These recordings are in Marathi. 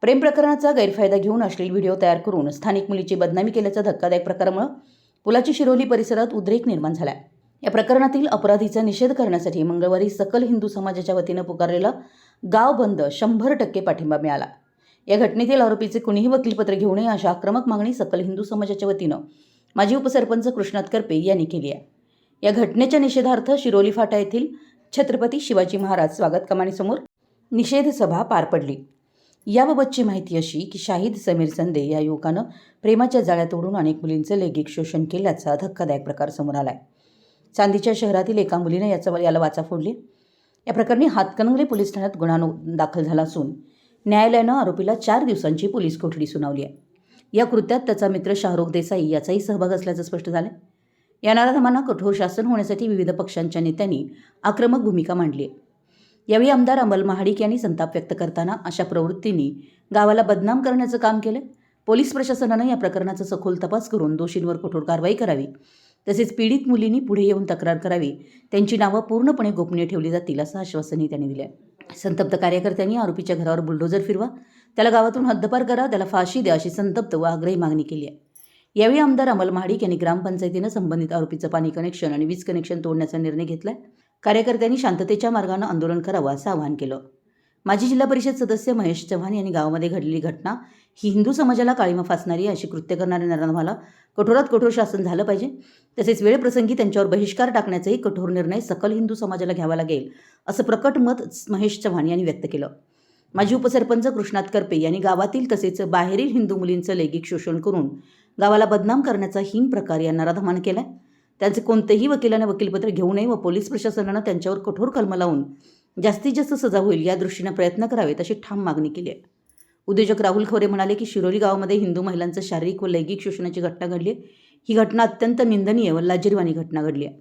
प्रेम प्रकरणाचा गैरफायदा घेऊन अश्लील व्हिडिओ तयार करून स्थानिक मुलीची बदनामी केल्याच्या धक्कादायक प्रकारामुळे पुलाची शिरोली परिसरात उद्रेक निर्माण झाला. या प्रकरणातील अपराधीचा निषेध करण्यासाठी मंगळवारी सकल हिंदू समाजाच्या वतीनं पुकारलेला गाव बंद 100% पाठिंबा मिळाला. या घटनेतील आरोपीचे कुणीही वकीलपत्र घेऊ नये अशा आक्रमक मागणी सकल हिंदू समाजाच्या वतीनं माजी उपसरपंच कृष्णात करपे यांनी केली आहे. या घटनेच्या निषेधार्थ शिरोली फाटा येथील छत्रपती शिवाजी महाराज स्वागत कमानीसमोर निषेध सभा पार पडली. याबाबतची माहिती अशी की शाहिद समीर संदे या युवकानं प्रेमाच्या जाळ्यात ओढून अनेक मुलींचे लैंगिक शोषण केल्याचा धक्कादायक प्रकार समोर आला आहे. चांदीच्या शहरातील एका मुलीने याला वाचा फोडली. या प्रकरणी हातकणंगले पोलीस ठाण्यात गुन्हा दाखल झाला असून न्यायालयानं आरोपीला 4 दिवसांची पोलीस कोठडी सुनावली आहे. या कृत्यात त्याचा मित्र शाहरुख देसाई याचाही सहभाग असल्याचं स्पष्ट झालं. या नराधमांना कठोर शासन होण्यासाठी विविध पक्षांच्या नेत्यांनी आक्रमक भूमिका मांडली आहे. यावेळी आमदार अमल महाडिक यांनी संताप व्यक्त करताना अशा प्रवृत्तींनी गावाला बदनाम करण्याचं काम केलं. पोलीस प्रशासनानं या प्रकरणाचा सखोल तपास करून दोषींवर कठोर कारवाई करावी, तसेच पीडित मुलींनी पुढे येऊन तक्रार करावी, त्यांची नावं पूर्णपणे गोपनीय ठेवली जातील असं आश्वासनही त्यांनी दिलं. संतप्त कार्यकर्त्यांनी आरोपीच्या घरावर बुलडोजर फिरवा, त्याला गावातून हद्दपार करा, त्याला फाशी द्या अशी संतप्त व आग्रही मागणी केली आहे. यावेळी आमदार अमल महाडिक यांनी ग्रामपंचायतीनं संबंधित आरोपीचं पाणी कनेक्शन आणि वीज कनेक्शन तोडण्याचा निर्णय घेतलाय. कार्यकर्त्यांनी शांततेच्या मार्गानं आंदोलन करावं असं आवाहन केलं. माजी जिल्हा परिषद सदस्य महेश चव्हाण यांनी गावामध्ये घडलेली घटना ही हिंदू समाजाला काळीमा फासणारी अशी कृत्य करणाऱ्या नराधमाला कठोरात कठोर शासन झालं पाहिजे, तसेच वेळप्रसंगी त्यांच्यावर बहिष्कार टाकण्याचाही कठोर निर्णय सकल हिंदू समाजाला घ्यावा लागेल असं प्रकट मत महेश चव्हाण यांनी व्यक्त केलं. माजी उपसरपंच कृष्णात करपे यांनी गावातील तसेच बाहेरील हिंदू मुलींचं लैंगिक शोषण करून गावाला बदनाम करण्याचा हीन प्रकार या नराधमानं केलाय. त्यांचे कोणतेही वकिलाने वकीलपत्र घेऊ नये व पोलीस प्रशासनानं त्यांच्यावर कठोर कलम लावून जास्तीत जास्त सजा होईल या दृष्टीने प्रयत्न करावेत अशी ठाम मागणी केली आहे. उद्योजक राहुल खवरे म्हणाले की शिरोली गावामध्ये हिंदू महिलांचं शारीरिक व लैंगिक शोषणाची घटना घडली आहे. ही घटना अत्यंत निंदनीय व लाजिरवाणी घटना घडली आहे.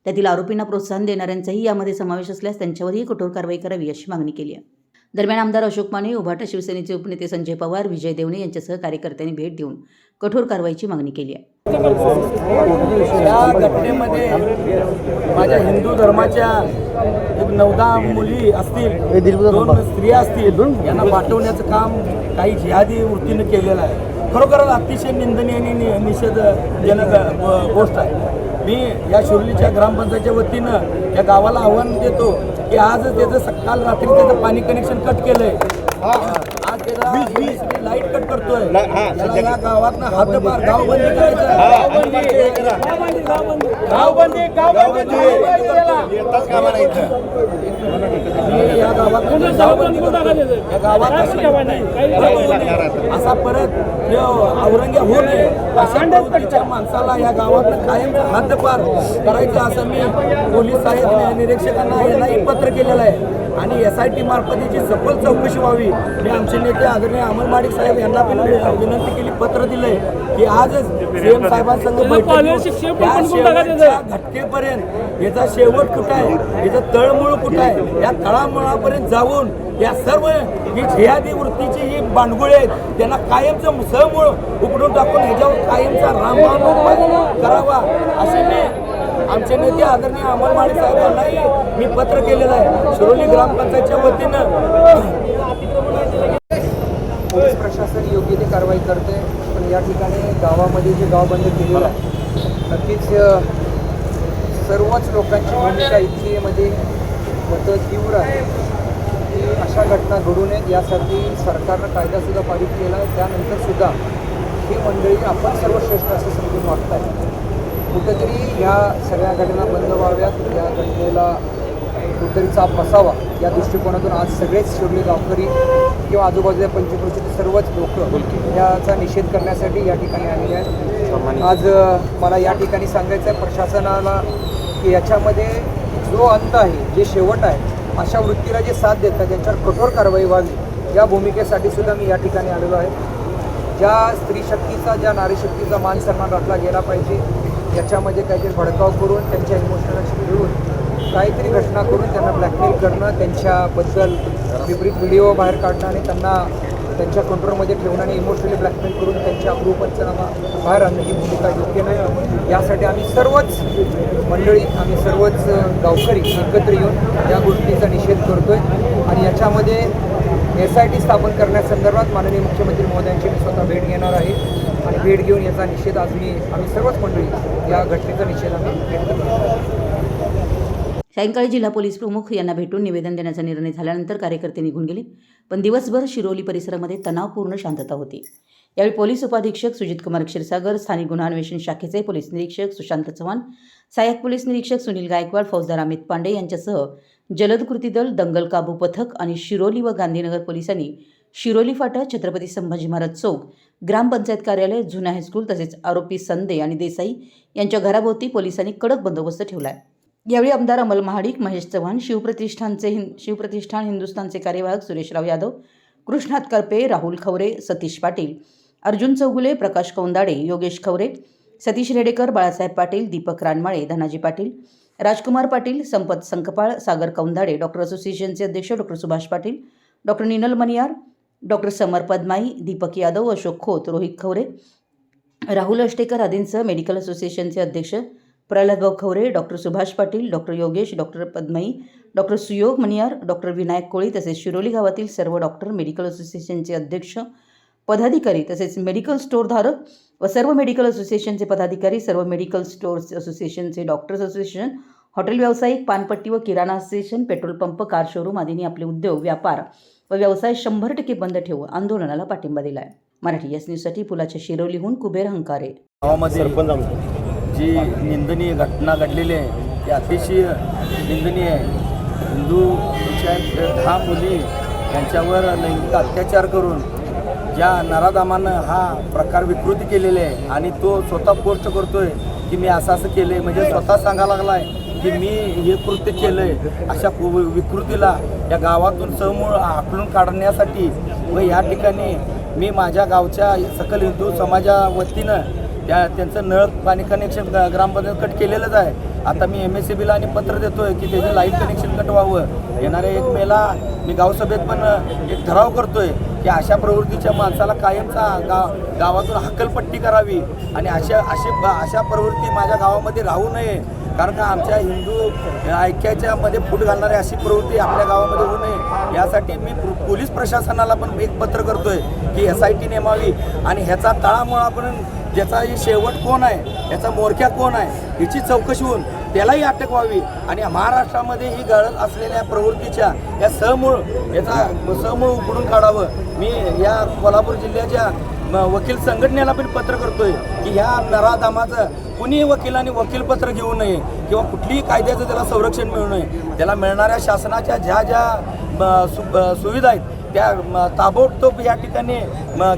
त्यातील आरोपींना प्रोत्साहन देणाऱ्यांचाही यामध्ये समावेश असल्यास त्यांच्यावरही कठोर कारवाई करावी अशी मागणी केली आहे. दरम्यान आमदार अशोक माने, उभाटा शिवसेनेचे उपनेते संजय पवार, विजय देवणे यांच्यासह कार्यकर्त्यांनी भेट देऊन कठोर कारवाईची मागणी केली आहे. या घटनेमध्ये माझ्या हिंदू धर्माच्या 9-10 मुली असतील, 2 स्त्रिया असतील, यांना पाठवण्याचं काम काही जिहादी वृत्तीनं केलेलं आहे. खरोखरच अतिशय निंदनीय आणि निषेधजनक गोष्ट आहे. मी या शिरोलीच्या ग्रामपंचायतच्या वतीनं या गावाला आव्हान देतो की आज त्याचं सकाळ रात्री त्याचं पाणी कनेक्शन कट केलंय, आज त्याला लाईट कट करतोय, या गावातनं हातभार गावबंदी करायचं, या गावात असा परत औरंग्या होऊ नये अशा प्रवृत्तीच्या माणसाला या गावातनं कायम हद्दपार करायचं असं मी पोलीस साहेब निरीक्षकांना यांनाही पत्र केलेलं आहे. आणि SIT मार्फत याची सखोल चौकशी व्हावी. मी आमचे नेते आदरणीय अमल महाडिक साहेब यांना पण विनंती केली, पत्र दिलंय की आजच CM साहेबांसंग घटकेपर्यंत याचा शेवट कुठं आहे, याचं तळमूळ कुठं आहे, या तळामुळापर्यंत जाऊन या सर्व ही जिहादी वृत्तीची ही बांडगुळे आहेत त्यांना कायमचं सहमूळ उपडून टाकून ह्याच्यावर कायमचा रामबाण करावा असे मी आमचे नेते आदरणीय अमल महाडिक साहेबांनाही मी पत्र केलेलं आहे. शिरोली ग्रामपंचायतच्या वतीनं पोलीस प्रशासन योग्य ती कारवाई करते, पण या ठिकाणी गावामध्ये जे गाव बंद केलेलं आहे नक्कीच सर्वच लोकांची भूमिका इतकी मध्ये मतं तीव्र आहे की अशा घटना घडू नयेत यासाठी सरकारनं कायदासुद्धा पारित केला आहे. त्यानंतरसुद्धा ही मंडळी आपण सर्वश्रेष्ठ असं समजून वागत आहे. कुठेतरी ह्या सगळ्या घटना बंद व्हाव्यात, या घटनेला कुठेतरी चाप बसावा या दृष्टिकोनातून आज सगळेच शिरोली गावकरी किंवा आजूबाजूच्या पंचक्रोशीचे सर्वच लोक याचा निषेध करण्यासाठी या ठिकाणी आलेले आहेत. आज मला या ठिकाणी सांगायचं आहे प्रशासनाला की याच्यामध्ये जो अंत आहे, जे शेवट आहे, अशा वृत्तीला जे साथ देतात त्यांच्यावर कठोर कारवाई व्हावी या भूमिकेसाठी सुद्धा मी या ठिकाणी आलेलो आहे. ज्या स्त्रीशक्तीचा, ज्या नारीशक्तीचा मान सन्मान राखला गेला पाहिजे, याच्यामध्ये काहीतरी भडकाव करून त्यांच्या इमोशनलशी घेऊन काहीतरी घटना करून त्यांना ब्लॅकमेल करणं, त्यांच्याबद्दल विपरीत व्हिडिओ बाहेर काढणं आणि त्यांना त्यांच्या कंट्रोलमध्ये ठेवणं आणि इमोशनली ब्लॅकमेल करून त्यांच्या अप्रूव पंचनामा बाहेर आणणं ही भूमिका योग्य नाही. यासाठी आम्ही सर्वच मंडळी, आम्ही सर्वच गावकरी एकत्र येऊन या गोष्टीचा निषेध करतोय आणि याच्यामध्ये SIT स्थापन करण्यासंदर्भात माननीय मुख्यमंत्री महोदयांची मी स्वतः भेट घेणार आहे आणि भेट घेऊन याचा निषेध आज आम्ही सर्वच मंडळी या घटनेचा निषेध आम्ही व्यक्त करतो. सायंकाळी जिल्हा पोलीस प्रमुख यांना भेटून निवेदन देण्याचा निर्णय झाल्यानंतर कार्यकर्ते निघून गेले. पण दिवसभर शिरोली परिसरामध्ये तणावपूर्ण शांतता होती. यावेळी पोलीस उपाधीक्षक सुजित कुमार क्षीरसागर, स्थानिक गुन्हा अन्वेषण शाखेचे पोलीस निरीक्षक सुशांत चव्हाण, सहाय्यक पोलीस निरीक्षक सुनील गायकवाड, फौजदार अमित पांडे यांच्यासह जलद कृती दल, दंगल काबू पथक आणि शिरोली व गांधीनगर पोलिसांनी शिरोली फाटा, छत्रपती संभाजी महाराज चौक, ग्रामपंचायत कार्यालय, जुना हायस्कूल तसेच आरोपी संदे आणि देसाई यांच्या घराभोवती पोलिसांनी कडक बंदोबस्त ठेवला आहे. यावेळी आमदार अमल महाडिक, महेश चव्हाण, शिवप्रतिष्ठान हिंदुस्थानचे कार्यवाहक सुरेशराव यादव, कृष्णात करपे, राहुल खवरे, सतीश पाटील, अर्जुन चौगुले, प्रकाश कौंदाडे, योगेश खवरे, सतीश रेडेकर, बाळासाहेब पाटील, दीपक रानमाळे, धनाजी पाटील, राजकुमार पाटील, संपत संकपाळ, सागर कौंदाडे, डॉक्टर असोसिएशनचे अध्यक्ष doctor Subhash Patil, doctor Ninal Maniyar, doctor Samar Padmai, Deepak Yadav, Ashok Khot, Rohit Khaware, Rahul Ashtekar आदींसह मेडिकल असोसिएशनचे अध्यक्ष Pralhad Bhau Khaware, doctor Subhash Patil, doctor Yogesh, doctor Padmai, doctor Suyog Maniyar, doctor Vinayak Koli तसेच शिरोली गावातील सर्व डॉक्टर, मेडिकल असोसिएशनचे अध्यक्ष, पदाधिकारी तसेच मेडिकल स्टोअरधारक व सर्व मेडिकल असोसिएशनचे पदाधिकारी, सर्व मेडिकल स्टोअर्स असोसिएशनचे डॉक्टर्स असोसिएशन, हॉटेल व्यावसायिक, पानपट्टी व किराणा association, petrol pump, car showroom आदींनी आपले उद्योग, व्यापार व व्यवसाय 100% बंद ठेवून आंदोलनाला पाठिंबा दिला आहे. मराठी एस न्यूजसाठी पुलाच्या शिरोलीहून कुबेर हंकारे. गावामध्ये जी निंदनीय घटना घडलेली आहे ती अतिशय निंदनीय आहे. हिंदूच्या 10 मुली यांच्यावर लैंगिक अत्याचार करून ज्या नराधामानं हा प्रकार विकृती केलेले आहे आणि तो स्वतः पोस्ट करतोय की मी असं केलं आहे, म्हणजे स्वतः सांगायला लागला आहे की मी हे कृत्य केलं आहे. अशा विकृतीला या गावातून समूळ हाकलून काढण्यासाठी व या ठिकाणी मी माझ्या गावच्या सकल हिंदू समाजा वतीनं त्यांचं नळ पाणी कनेक्शन ग्रामपंचायत कट केलेलंच आहे. आता मी MSCBला आणि पत्र देतोय की त्याचं लाईट कनेक्शन कट व्हावं. येणाऱ्या 1 मेला मी गावसभेत पण एक ठराव करतोय की अशा प्रवृत्तीच्या माणसाला कायमचा गावातून हक्कलपट्टी करावी आणि अशा प्रवृत्ती माझ्या गावामध्ये राहू नये. कारण का आमच्या हिंदू ऐक्याच्यामध्ये फूट घालणारी अशी प्रवृत्ती आपल्या गावामध्ये होऊ नये यासाठी मी पोलीस प्रशासनाला पण एक पत्र करतोय की SIT नेमावी आणि ह्याचा तळामुळा पण ज्याचा शेवट कोण आहे, याचा मोरक्या कोण आहे याची चौकशी होऊन त्यालाही अटक व्हावी आणि महाराष्ट्रामध्ये ही घडत असलेल्या प्रवृत्तीच्या या याचा समूळ उकडून काढावं. मी या कोल्हापूर जिल्ह्याच्या वकील संघटनेला पण पत्र करतोय की ह्या नराधामाचं कुणी वकिलांनी वकीलपत्र घेऊ नये किंवा कुठलीही कायद्याचं त्याला संरक्षण मिळू नये. त्याला मिळणाऱ्या शासनाच्या ज्या सुविधा आहेत त्या ताबडतोब या ठिकाणी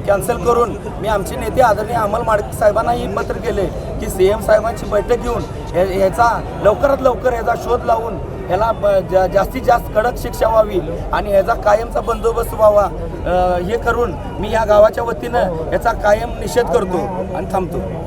कॅन्सल करून मी आमचे नेते आदरणीय अमल महाडिक साहेबांनाही पत्र केले की CM साहेबांची बैठक घेऊन याचा लवकरात लवकर याचा शोध लावून याला जास्तीत जास्त कडक शिक्षा व्हावी आणि याचा कायमचा बंदोबस्त व्हावा. हे करून मी या गावाच्या वतीनं याचा कायम निषेध करतो आणि थांबतो.